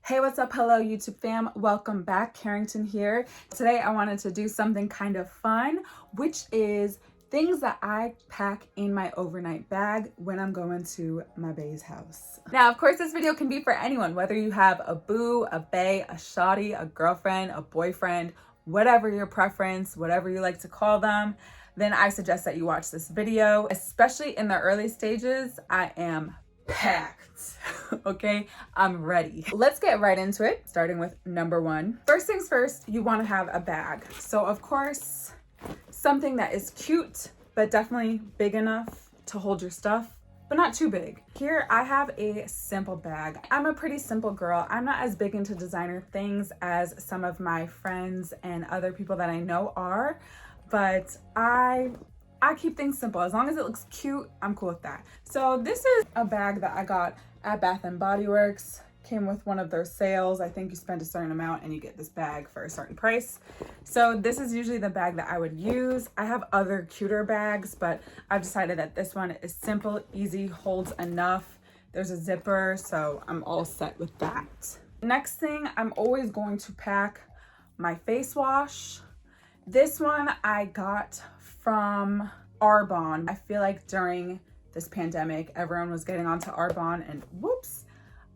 Hey, what's up? Hello, YouTube fam. Welcome back. Carrington here. Today, I wanted to do something kind of fun, which is things that I pack in my overnight bag when I'm going to my bae's house. Now, of course, this video can be for anyone, whether you have a boo, a bae, a shawty, a girlfriend, a boyfriend, whatever your preference, whatever you like to call them, then I suggest that you watch this video. Especially in the early stages, I am packed. Okay, I'm ready. Let's get right into it, starting with number one. First things first, you want to have a bag. So of course, something that is cute, but definitely big enough to hold your stuff, but not too big. Here I have a simple bag. I'm a pretty simple girl. I'm not as big into designer things as some of my friends and other people that I know are, but I keep things simple. As long as it looks cute, I'm cool with that. So this is a bag that I got at Bath & Body Works. Came with one of their sales. I think you spend a certain amount and you get this bag for a certain price. So this is usually the bag that I would use. I have other cuter bags, but I've decided that this one is simple, easy, holds enough. There's a zipper, so I'm all set with that. Next thing, I'm always going to pack my face wash. This one I got from Arbonne. I feel like during this pandemic, everyone was getting onto Arbonne and whoops,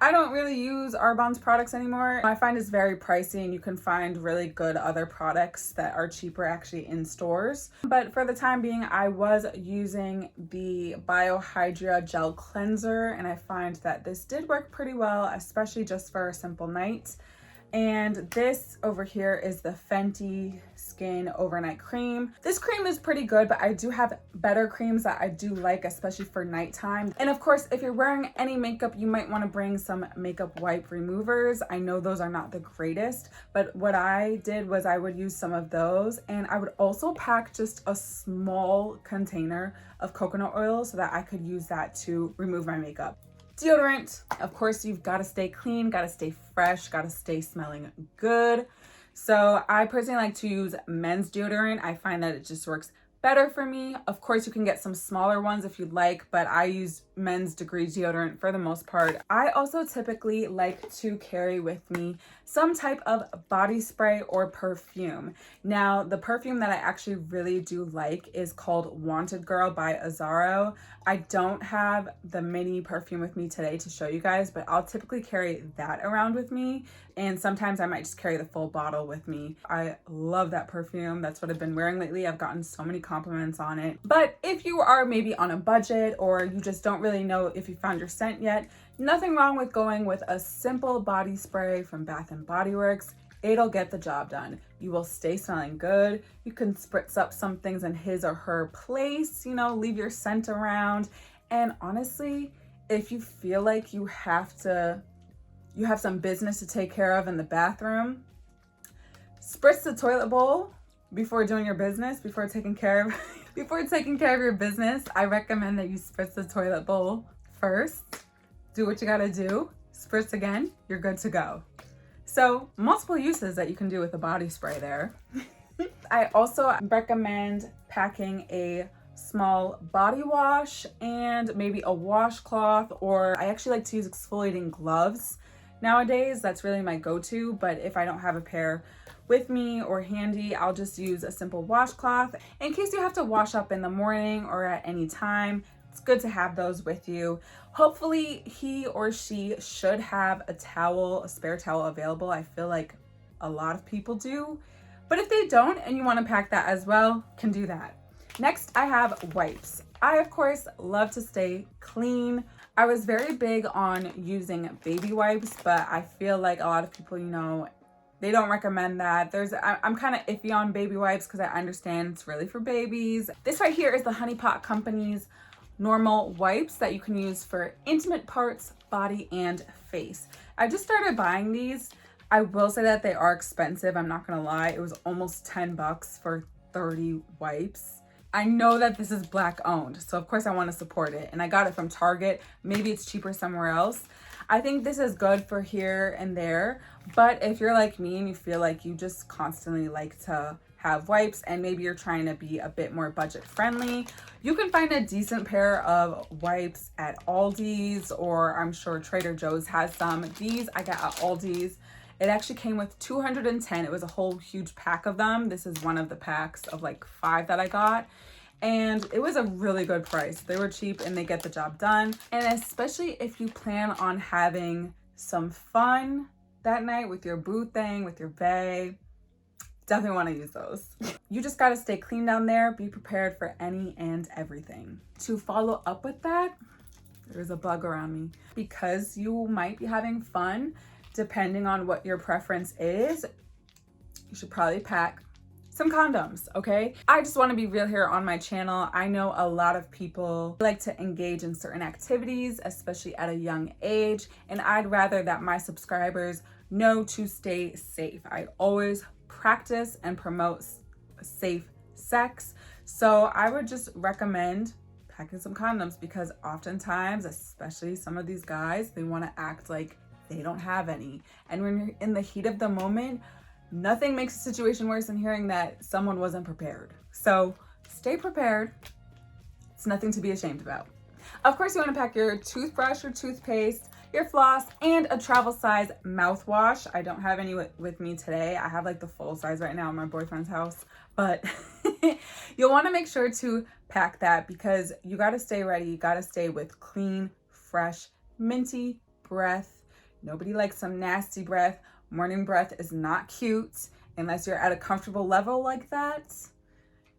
I don't really use Arbonne's products anymore. I find it's very pricey and you can find really good other products that are cheaper actually in stores. But for the time being, I was using the Biohydra Gel Cleanser and I find that this did work pretty well, especially just for a simple night. And this over here is the Fenty Skin Overnight Cream. This cream is pretty good, but I do have better creams that I do like, especially for nighttime. And of course, if you're wearing any makeup, you might want to bring some makeup wipe removers. I know those are not the greatest, but what I did was I would use some of those, and I would also pack just a small container of coconut oil so that I could use that to remove my makeup. Deodorant, of course, you've got to stay clean, got to stay fresh, got to stay smelling good. So I personally like to use men's deodorant. I find that it just works better for me. Of course, you can get some smaller ones if you'd like, but I use men's degree deodorant for the most part. I also typically like to carry with me some type of body spray or perfume. Now, the perfume that I actually really do like is called Wanted Girl by Azzaro. I don't have the mini perfume with me today to show you guys, but I'll typically carry that around with me. And sometimes I might just carry the full bottle with me. I love that perfume. That's what I've been wearing lately. I've gotten so many compliments on it. But if you are maybe on a budget or you just don't really know if you found your scent yet, nothing wrong with going with a simple body spray from Bath & Body Works. It'll get the job done. You will stay smelling good. You can spritz up some things in his or her place, you know, leave your scent around. And honestly, if you feel like you have some business to take care of in the bathroom, spritz the toilet bowl before doing your business, before taking care of your business. I recommend that you spritz the toilet bowl first. Do what you gotta do. Spritz again, you're good to go. So multiple uses that you can do with a body spray there. I also recommend packing a small body wash and maybe a washcloth, or I actually like to use exfoliating gloves. Nowadays, that's really my go-to, but if I don't have a pair with me or handy, I'll just use a simple washcloth. In case you have to wash up in the morning or at any time, it's good to have those with you. Hopefully, he or she should have a spare towel available. I feel like a lot of people do, but if they don't and you want to pack that as well, can do that. Next, I have wipes. I, of course, love to stay clean. I was very big on using baby wipes, but I feel like a lot of people, you know, they don't recommend that. I'm kind of iffy on baby wipes because I understand it's really for babies. This right here is the Honey Pot Company's normal wipes that you can use for intimate parts, body, and face. I just started buying these. I will say that they are expensive. I'm not gonna lie. It was almost 10 bucks for 30 wipes. I know that this is Black owned, so of course I want to support it. And I got it from Target. Maybe it's cheaper somewhere else. I think this is good for here and there. But if you're like me and you feel like you just constantly like to have wipes and maybe you're trying to be a bit more budget friendly, you can find a decent pair of wipes at Aldi's, or I'm sure Trader Joe's has some. These I got at Aldi's. It actually came with 210. It was a whole huge pack of them. This is one of the packs of like 5 that I got. And it was a really good price. They were cheap and they get the job done. And especially if you plan on having some fun that night with your boo thing, with your bae, definitely want to use those. You just got to stay clean down there. Be prepared for any and everything. To follow up with that, there's a bug around me. Because you might be having fun, depending on what your preference is, you should probably pack some condoms, okay? I just want to be real here on my channel. I know a lot of people like to engage in certain activities, especially at a young age, and I'd rather that my subscribers know to stay safe. I always practice and promote safe sex, so I would just recommend packing some condoms, because oftentimes, especially some of these guys, they want to act like they don't have any, and when you're in the heat of the moment, nothing makes a situation worse than hearing that someone wasn't prepared. So stay prepared. It's nothing to be ashamed about. Of course, you want to pack your toothbrush, your toothpaste, your floss, and a travel size mouthwash. I don't have any with me today. I have like the full size right now in my boyfriend's house, but you'll want to make sure to pack that, because you got to stay ready. You got to stay with clean, fresh, minty breath. Nobody likes some nasty breath. Morning breath is not cute unless you're at a comfortable level like that.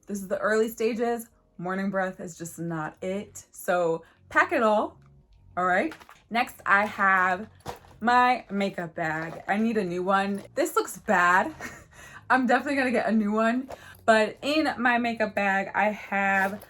This is the early stages. Morning breath is just not it. So pack it all right? Next, I have my makeup bag. I need a new one. This looks bad. I'm definitely gonna get a new one. But in my makeup bag, I have,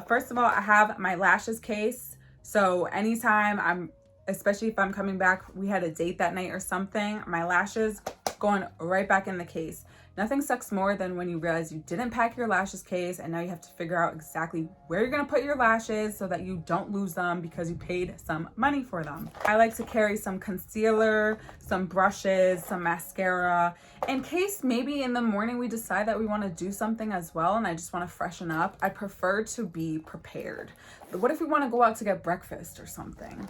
first of all, I have my lashes case. So anytime especially if I'm coming back, we had a date that night or something, my lashes going right back in the case. Nothing sucks more than when you realize you didn't pack your lashes case and now you have to figure out exactly where you're gonna put your lashes so that you don't lose them because you paid some money for them. I like to carry some concealer, some brushes, some mascara, in case maybe in the morning we decide that we wanna do something as well and I just wanna freshen up. I prefer to be prepared. But what if we wanna go out to get breakfast or something?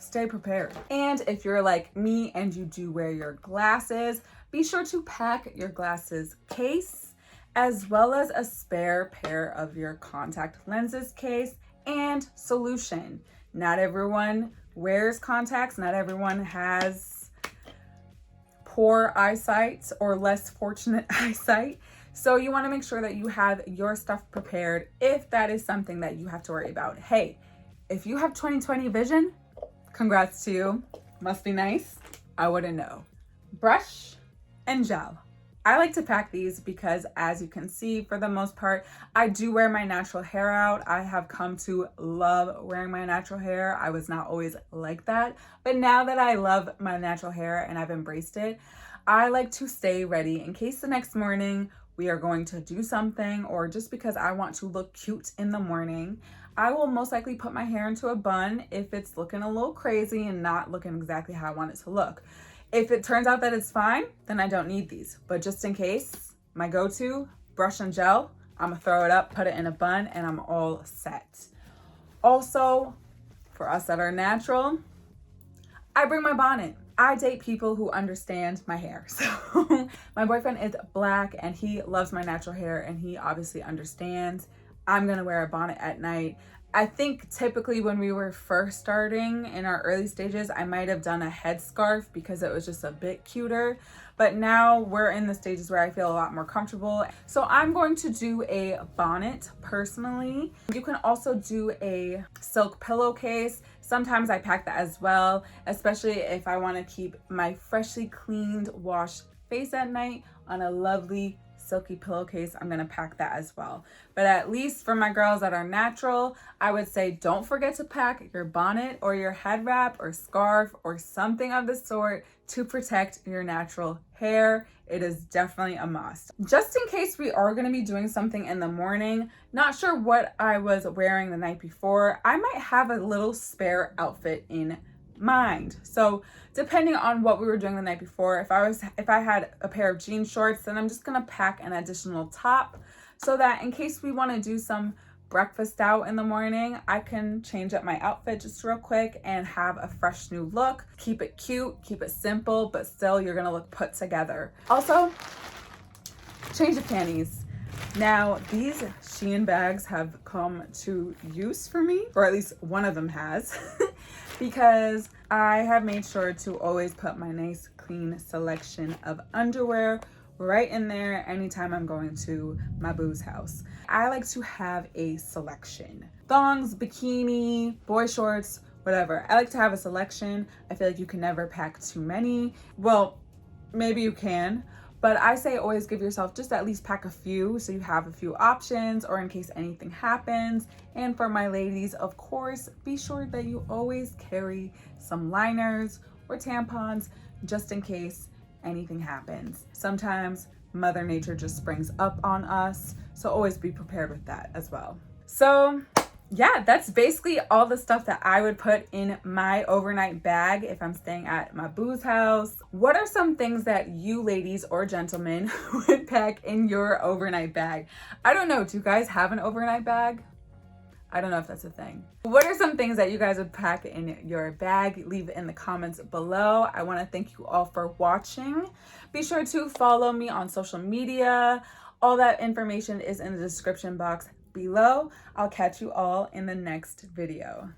Stay prepared. And if you're like me and you do wear your glasses, be sure to pack your glasses case, as well as a spare pair of your contact lenses case and solution. Not everyone wears contacts. Not everyone has poor eyesight or less fortunate eyesight. So you want to make sure that you have your stuff prepared if that is something that you have to worry about. Hey, if you have 20/20 vision, congrats to you. Must be nice. I wouldn't know. Brush and gel. I like to pack these because, as you can see, for the most part, I do wear my natural hair out. I have come to love wearing my natural hair. I was not always like that, but now that I love my natural hair and I've embraced it, I like to stay ready in case the next morning we are going to do something, or just because I want to look cute in the morning. I will most likely put my hair into a bun if it's looking a little crazy and not looking exactly how I want it to look. If it turns out that it's fine, then I don't need these. But just in case, my go-to, brush and gel, I'm gonna throw it up, put it in a bun, and I'm all set. Also, for us that are natural, I bring my bonnet. I date people who understand my hair. So my boyfriend is black and he loves my natural hair and he obviously understands. I'm gonna wear a bonnet at night. I think typically when we were first starting in our early stages, I might have done a headscarf because it was just a bit cuter. But now we're in the stages where I feel a lot more comfortable. So I'm going to do a bonnet personally. You can also do a silk pillowcase. Sometimes I pack that as well, especially if I want to keep my freshly cleaned, washed face at night on a lovely silky pillowcase. I'm gonna pack that as well. But at least for my girls that are natural, I would say don't forget to pack your bonnet or your head wrap or scarf or something of the sort to protect your natural hair. It is definitely a must. Just in case we are gonna be doing something in the morning, not sure what I was wearing the night before, I might have a little spare outfit in mind. So depending on what we were doing the night before, if I had a pair of jean shorts, then I'm just gonna pack an additional top so that in case we want to do some breakfast out in the morning, I can change up my outfit just real quick and have a fresh new look. Keep it cute, keep it simple, but still you're gonna look put together. Also, change of panties. Now, these Shein bags have come to use for me, or at least one of them has, because I have made sure to always put my nice clean selection of underwear right in there anytime I'm going to my boo's house. I like to have a selection. Thongs, bikini, boy shorts, whatever. I like to have a selection. I feel like you can never pack too many. Well, maybe you can, but I say always give yourself just at least pack a few so you have a few options or in case anything happens. And for my ladies, of course, be sure that you always carry some liners or tampons just in case anything happens. Sometimes Mother Nature just springs up on us, so always be prepared with that as well. So yeah, that's basically all the stuff that I would put in my overnight bag if I'm staying at my boo's house. What are some things that you ladies or gentlemen would pack in your overnight bag? I don't know, do you guys have an overnight bag? I don't know if that's a thing. What are some things that you guys would pack in your bag? Leave it in the comments below. I want to thank you all for watching. Be sure to follow me on social media. All that information is in the description box below. I'll catch you all in the next video.